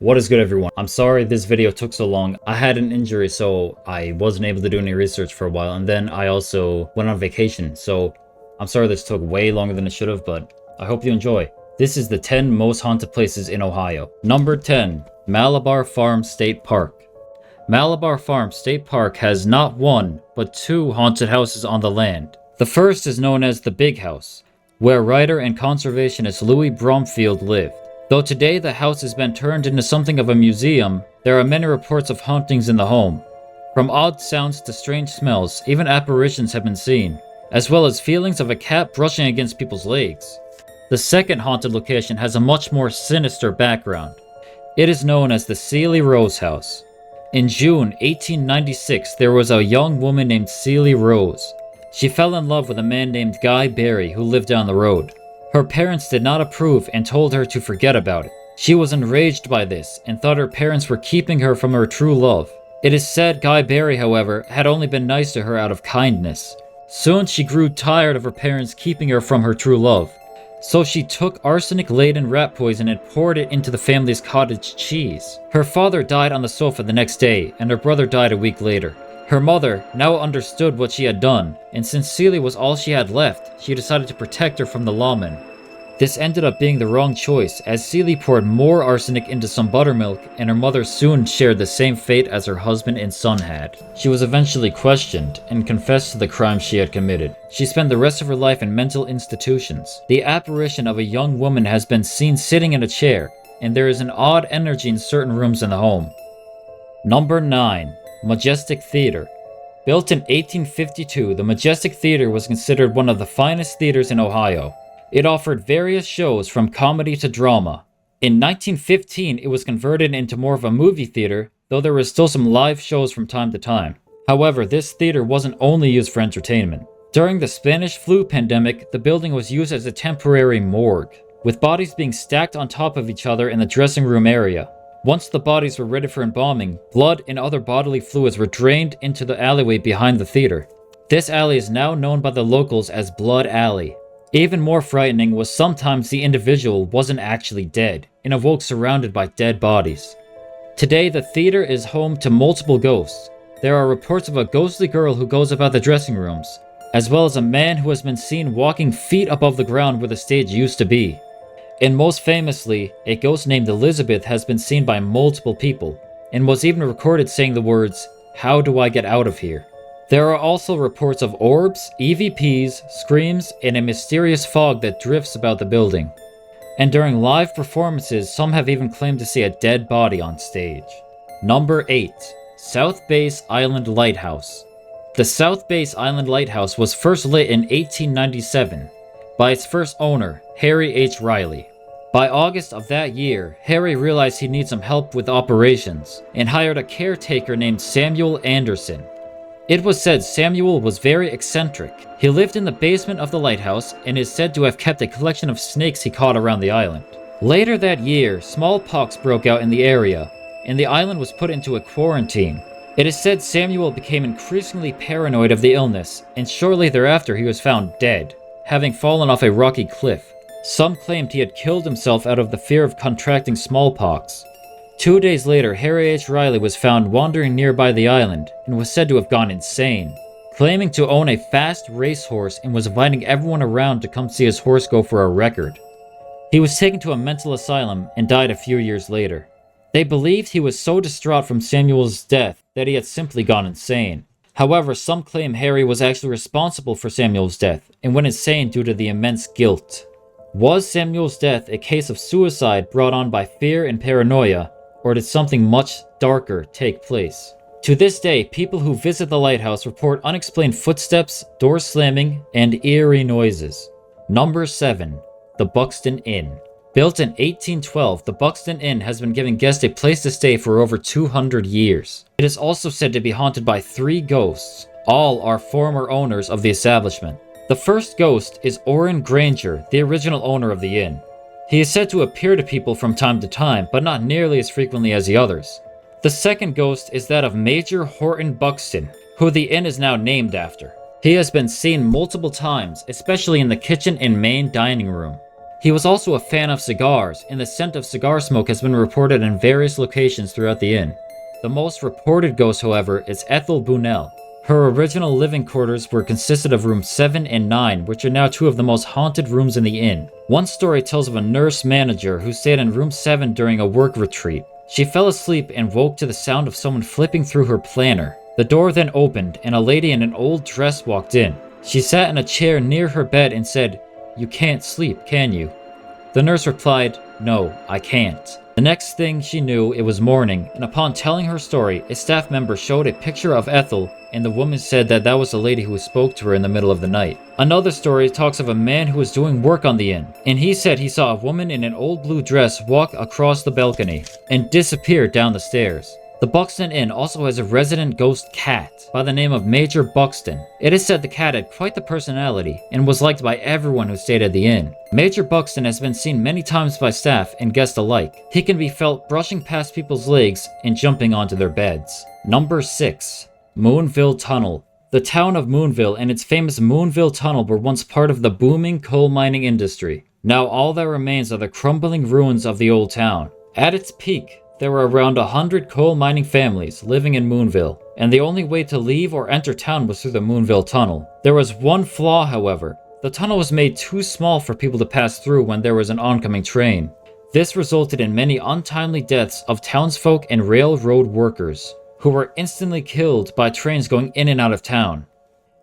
What is good, everyone? I'm sorry this video took so long. I had an injury, so I wasn't able to do any research for a while, and then I also went on vacation, so I'm sorry this took way longer than it should have, but I hope you enjoy. This is the 10 most haunted places in Ohio. Number 10, Malibar Farm State Park. Malibar Farm State Park has not one, but two haunted houses on the land. The first is known as the Big House, where writer and conservationist Louis Bromfield lived. Though today the house has been turned into something of a museum, there are many reports of hauntings in the home. From odd sounds to strange smells, even apparitions have been seen, as well as feelings of a cat brushing against people's legs. The second haunted location has a much more sinister background. It is known as the Seely Rose House. In June 1896, there was a young woman named Seely Rose. She fell in love with a man named Guy Barry who lived down the road. Her parents did not approve and told her to forget about it. She was enraged by this and thought her parents were keeping her from her true love. It is said Guy Barry, however, had only been nice to her out of kindness. Soon she grew tired of her parents keeping her from her true love. So she took arsenic-laden rat poison and poured it into the family's cottage cheese. Her father died on the sofa the next day, and her brother died a week later. Her mother now understood what she had done, and since Seely was all she had left, she decided to protect her from the lawmen. This ended up being the wrong choice, as Seely poured more arsenic into some buttermilk, and her mother soon shared the same fate as her husband and son had. She was eventually questioned and confessed to the crimes she had committed. She spent the rest of her life in mental institutions. The apparition of a young woman has been seen sitting in a chair, and there is an odd energy in certain rooms in the home. Number 9. Majestic Theater. Built in 1852, the Majestic Theater was considered one of the finest theaters in Ohio. It offered various shows from comedy to drama. In 1915, it was converted into more of a movie theater, though there were still some live shows from time to time. However, this theater wasn't only used for entertainment. During the Spanish flu pandemic, the building was used as a temporary morgue, with bodies being stacked on top of each other in the dressing room area. Once the bodies were ready for embalming, blood and other bodily fluids were drained into the alleyway behind the theater. This alley is now known by the locals as Blood Alley. Even more frightening was sometimes the individual wasn't actually dead and awoke surrounded by dead bodies. Today, the theater is home to multiple ghosts. There are reports of a ghostly girl who goes about the dressing rooms, as well as a man who has been seen walking feet above the ground where the stage used to be. And most famously, a ghost named Elizabeth has been seen by multiple people, and was even recorded saying the words, "How do I get out of here?" There are also reports of orbs, EVPs, screams, and a mysterious fog that drifts about the building. And during live performances, some have even claimed to see a dead body on stage. Number 8. South Base Island Lighthouse. The South Base Island Lighthouse was first lit in 1897 by its first owner, Harry H. Riley. By August of that year, Harry realized he needed some help with operations and hired a caretaker named Samuel Anderson. It was said Samuel was very eccentric. He lived in the basement of the lighthouse and is said to have kept a collection of snakes he caught around the island. Later that year, smallpox broke out in the area, and the island was put into a quarantine. It is said Samuel became increasingly paranoid of the illness, and shortly thereafter he was found dead, having fallen off a rocky cliff. Some claimed he had killed himself out of the fear of contracting smallpox. 2 days later, Harry H. Riley was found wandering nearby the island and was said to have gone insane, claiming to own a fast racehorse and was inviting everyone around to come see his horse go for a record. He was taken to a mental asylum and died a few years later. They believed he was so distraught from Samuel's death that he had simply gone insane. However, some claim Harry was actually responsible for Samuel's death and went insane due to the immense guilt. Was Samuel's death a case of suicide brought on by fear and paranoia, or did something much darker take place? To this day, people who visit the lighthouse report unexplained footsteps, doors slamming, and eerie noises. Number 7. The Buckton Inn. Built in 1812, the Buckton Inn has been giving guests a place to stay for over 200 years. It is also said to be haunted by 3 ghosts. All are former owners of the establishment. The first ghost is Orrin Granger, the original owner of the inn. He is said to appear to people from time to time, but not nearly as frequently as the others. The second ghost is that of Major Horton Buxton, who the inn is now named after. He has been seen multiple times, especially in the kitchen and main dining room. He was also a fan of cigars, and the scent of cigar smoke has been reported in various locations throughout the inn. The most reported ghost, however, is Ethel Bunnell. Her original living quarters were consisted of rooms 7 and 9, which are now 2 of the most haunted rooms in the inn. One story tells of a nurse manager who stayed in room 7 during a work retreat. She fell asleep and woke to the sound of someone flipping through her planner. The door then opened, and a lady in an old dress walked in. She sat in a chair near her bed and said, "You can't sleep, can you?" The nurse replied, "No, I can't." The next thing she knew, it was morning, and upon telling her story, a staff member showed a picture of Ethel, and the woman said that that was the lady who spoke to her in the middle of the night. Another story talks of a man who was doing work on the inn, and he said he saw a woman in an old blue dress walk across the balcony and disappear down the stairs. The Buckton Inn also has a resident ghost cat by the name of Major Buckton. It is said the cat had quite the personality and was liked by everyone who stayed at the inn. Major Buckton has been seen many times by staff and guests alike. He can be felt brushing past people's legs and jumping onto their beds. Number 6. Moonville Tunnel. The town of Moonville and its famous Moonville Tunnel were once part of the booming coal mining industry. Now all that remains are the crumbling ruins of the old town. At its peak, there were around 100 coal mining families living in Moonville, and the only way to leave or enter town was through the Moonville Tunnel. There was one flaw, however. The tunnel was made too small for people to pass through when there was an oncoming train. This resulted in many untimely deaths of townsfolk and railroad workers, who were instantly killed by trains going in and out of town.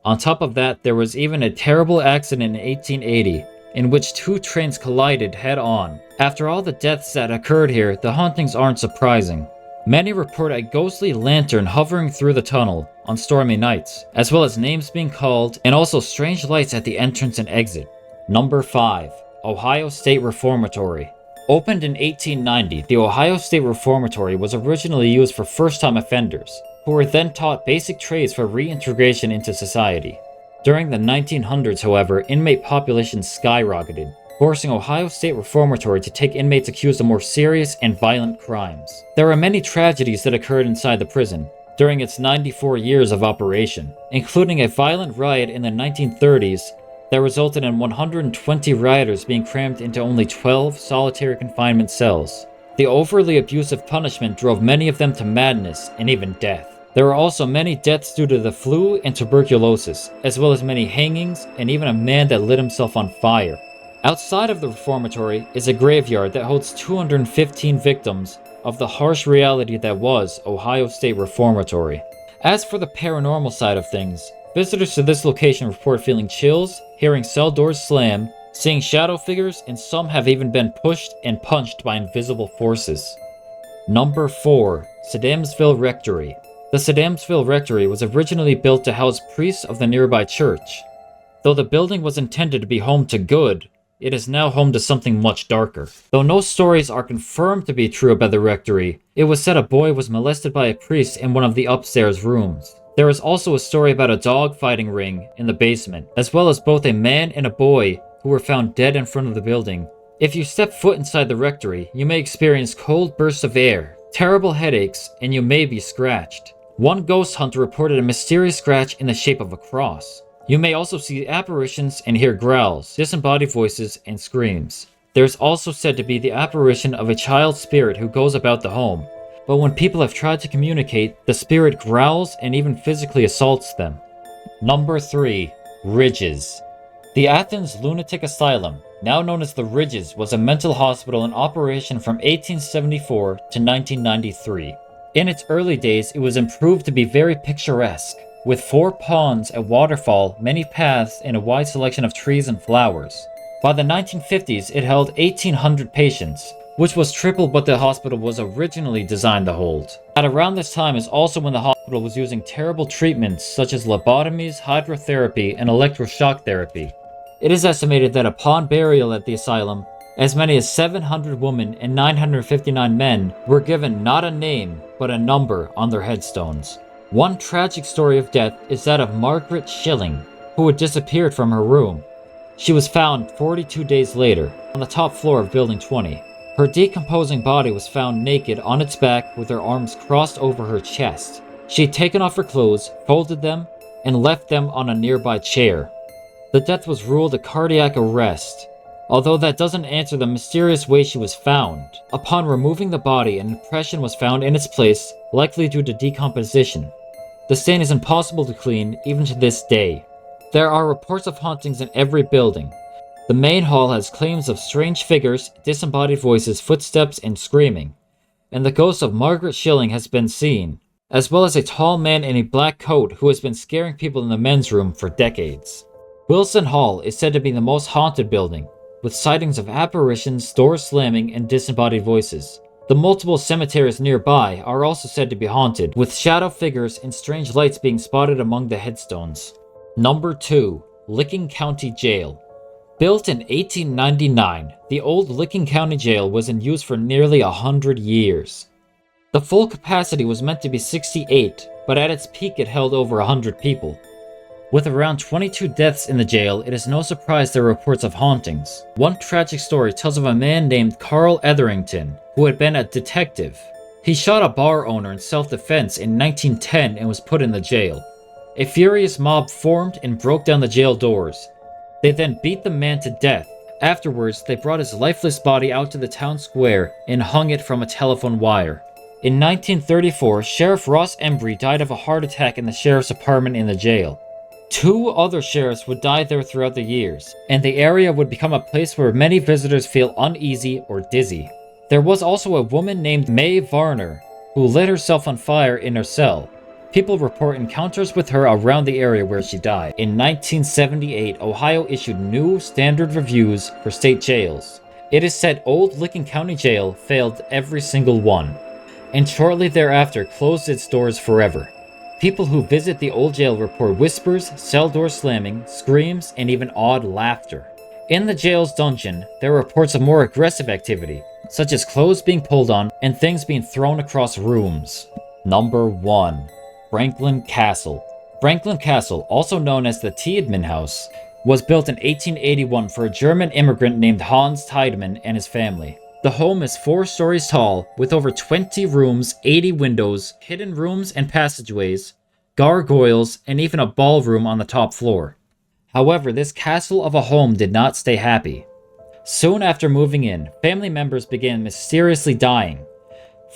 On top of that, there was even a terrible accident in 1880, in which 2 trains collided head-on. After all the deaths that occurred here, the hauntings aren't surprising. Many report a ghostly lantern hovering through the tunnel on stormy nights, as well as names being called, and also strange lights at the entrance and exit. Number 5. Ohio State Reformatory. Opened in 1890, the Ohio State Reformatory was originally used for first-time offenders, who were then taught basic trades for reintegration into society. During the 1900s, however, inmate populations skyrocketed, forcing Ohio State Reformatory to take inmates accused of more serious and violent crimes. There are many tragedies that occurred inside the prison during its 94 years of operation, including a violent riot in the 1930s that resulted in 120 rioters being crammed into only 12 solitary confinement cells. The overly abusive punishment drove many of them to madness and even death. There were also many deaths due to the flu and tuberculosis, as well as many hangings and even a man that lit himself on fire. Outside of the reformatory is a graveyard that holds 215 victims of the harsh reality that was Ohio State Reformatory. As for the paranormal side of things, visitors to this location report feeling chills, hearing cell doors slam, seeing shadow figures, and some have even been pushed and punched by invisible forces. Number 4. Seville Rectory. The Seville Rectory was originally built to house priests of the nearby church. Though the building was intended to be home to good, it is now home to something much darker. Though no stories are confirmed to be true about the rectory, it was said a boy was molested by a priest in one of the upstairs rooms. There is also a story about a dog fighting ring in the basement, as well as both a man and a boy who were found dead in front of the building. If you step foot inside the rectory, you may experience cold bursts of air, terrible headaches, and you may be scratched. One ghost hunter reported a mysterious scratch in the shape of a cross. You may also see apparitions and hear growls, disembodied voices, and screams. There is also said to be the apparition of a child spirit who goes about the home, but when people have tried to communicate, the spirit growls and even physically assaults them. Number 3. Ridges. The Athens Lunatic Asylum, now known as the Ridges, was a mental hospital in operation from 1874 to 1993. In its early days, it was improved to be very picturesque, with 4 ponds, a waterfall, many paths, and a wide selection of trees and flowers. By the 1950s, it held 1,800 patients, which was triple what the hospital was originally designed to hold. At around this time is also when the hospital was using terrible treatments such as lobotomies, hydrotherapy, and electroshock therapy. It is estimated that upon burial at the asylum, as many as 700 women and 959 men were given not a name, but a number on their headstones. One tragic story of death is that of Margaret Schilling, who had disappeared from her room. She was found 42 days later on the top floor of Building 20. Her decomposing body was found naked on its back with her arms crossed over her chest. She had taken off her clothes, folded them, and left them on a nearby chair. The death was ruled a cardiac arrest. although that doesn't answer the mysterious way she was found. Upon removing the body, an impression was found in its place, likely due to decomposition. The stain is impossible to clean, even to this day. There are reports of hauntings in every building. The main hall has claims of strange figures, disembodied voices, footsteps, and screaming. And the ghost of Margaret Schilling has been seen, as well as a tall man in a black coat who has been scaring people in the men's room for decades. Wilson Hall is said to be the most haunted building, with sightings of apparitions, doors slamming, and disembodied voices. The multiple cemeteries nearby are also said to be haunted, with shadow figures and strange lights being spotted among the headstones. Number 2. Licking County Jail. Built in 1899, the old Licking County Jail was in use for nearly 100 years. The full capacity was meant to be 68, but at its peak it held over 100 people. With around 22 deaths in the jail, it is no surprise there are reports of hauntings. One tragic story tells of a man named Carl Etherington, who had been a detective. He shot a bar owner in self-defense in 1910 and was put in the jail. A furious mob formed and broke down the jail doors. They then beat the man to death. Afterwards, they brought his lifeless body out to the town square and hung it from a telephone wire. In 1934, Sheriff Ross Embry died of a heart attack in the sheriff's apartment in the jail. 2 other sheriffs would die there throughout the years, and the area would become a place where many visitors feel uneasy or dizzy. There was also a woman named Mae Varner, who lit herself on fire in her cell. People report encounters with her around the area where she died. In 1978, Ohio issued new standard reviews for state jails. It is said Old Licking County Jail failed every single one, and shortly thereafter closed its doors forever. People who visit the old jail report whispers, cell doors slamming, screams, and even odd laughter. In the jail's dungeon, there are reports of more aggressive activity, such as clothes being pulled on and things being thrown across rooms. Number 1. Franklin Castle. Franklin Castle, also known as the Tiedemann House, was built in 1881 for a German immigrant named Hans Tiedemann and his family. The home is 4 stories tall, with over 20 rooms, 80 windows, hidden rooms and passageways, gargoyles, and even a ballroom on the top floor. However, this castle of a home did not stay happy. Soon after moving in, family members began mysteriously dying.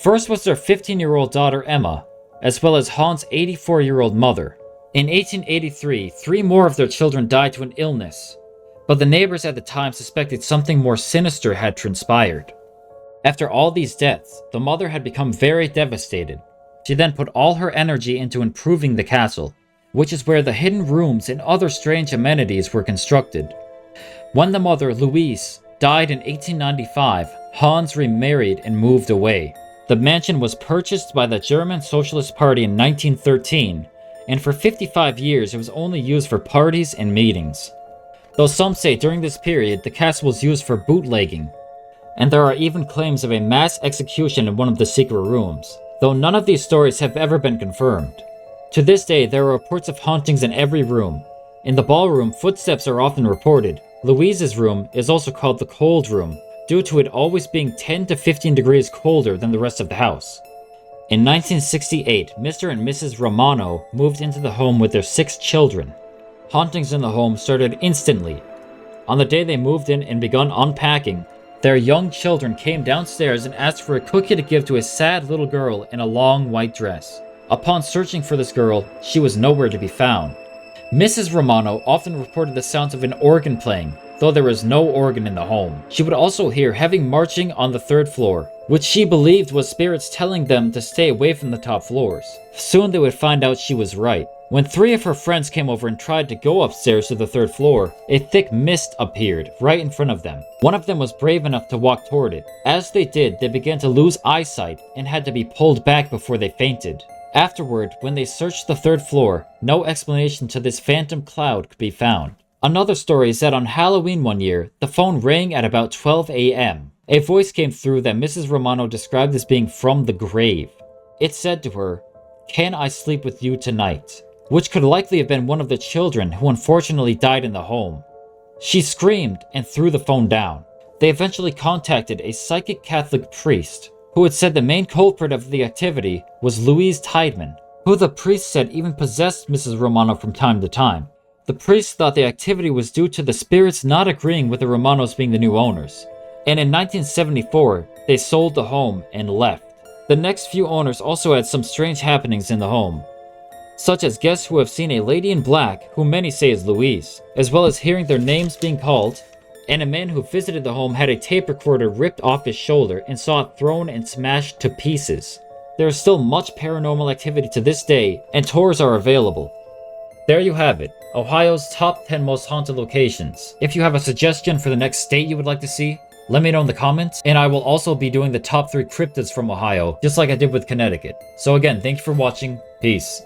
First was their 15-year-old daughter Emma, as well as Hans' 84-year-old mother. In 1883, 3 more of their children died to an illness, but the neighbors at the time suspected something more sinister had transpired. After all these deaths, the mother had become very devastated. She then put all her energy into improving the castle, which is where the hidden rooms and other strange amenities were constructed. When the mother, Louise, died in 1895, Hans remarried and moved away. The mansion was purchased by the German Socialist Party in 1913, and for 55 years it was only used for parties and meetings. Though some say during this period the castle was used for bootlegging, and there are even claims of a mass execution in one of the secret rooms, though none of these stories have ever been confirmed. To this day, there are reports of hauntings in every room. In the ballroom, footsteps are often reported. Louise's room is also called the cold room, due to it always being 10 to 15 degrees colder than the rest of the house. In 1968, Mr. and Mrs. Romano moved into the home with their 6 children. Hauntings in the home started instantly. On the day they moved in and begun unpacking, their young children came downstairs and asked for a cookie to give to a sad little girl in a long white dress. Upon searching for this girl, she was nowhere to be found. Mrs. Romano often reported the sounds of an organ playing, though there was no organ in the home. She would also hear heavy marching on the 3rd floor, which she believed was spirits telling them to stay away from the top floors. Soon they would find out she was right. When 3 of her friends came over and tried to go upstairs to the 3rd floor, a thick mist appeared right in front of them. One of them was brave enough to walk toward it. As they did, they began to lose eyesight and had to be pulled back before they fainted. Afterward, when they searched the 3rd floor, no explanation to this phantom cloud could be found. Another story is that on Halloween one year, the phone rang at about 12 a.m. A voice came through that Mrs. Romano described as being from the grave. It said to her, "Can I sleep with you tonight?" which could likely have been one of the children who unfortunately died in the home. She screamed and threw the phone down. They eventually contacted a psychic Catholic priest, who had said the main culprit of the activity was Louise Tiedemann, who the priest said even possessed Mrs. Romano from time to time. The priests thought the activity was due to the spirits not agreeing with the Romanos being the new owners, and in 1974, they sold the home and left. The next few owners also had some strange happenings in the home, such as guests who have seen a lady in black, who many say is Louise, as well as hearing their names being called, and a man who visited the home had a tape recorder ripped off his shoulder and saw it thrown and smashed to pieces. There is still much paranormal activity to this day, and tours are available. There you have it, Ohio's top 10 most haunted locations. If you have a suggestion for the next state you would like to see, let me know in the comments, and I will also be doing the top 3 cryptids from Ohio, just like I did with Connecticut. So again, thank you for watching, peace.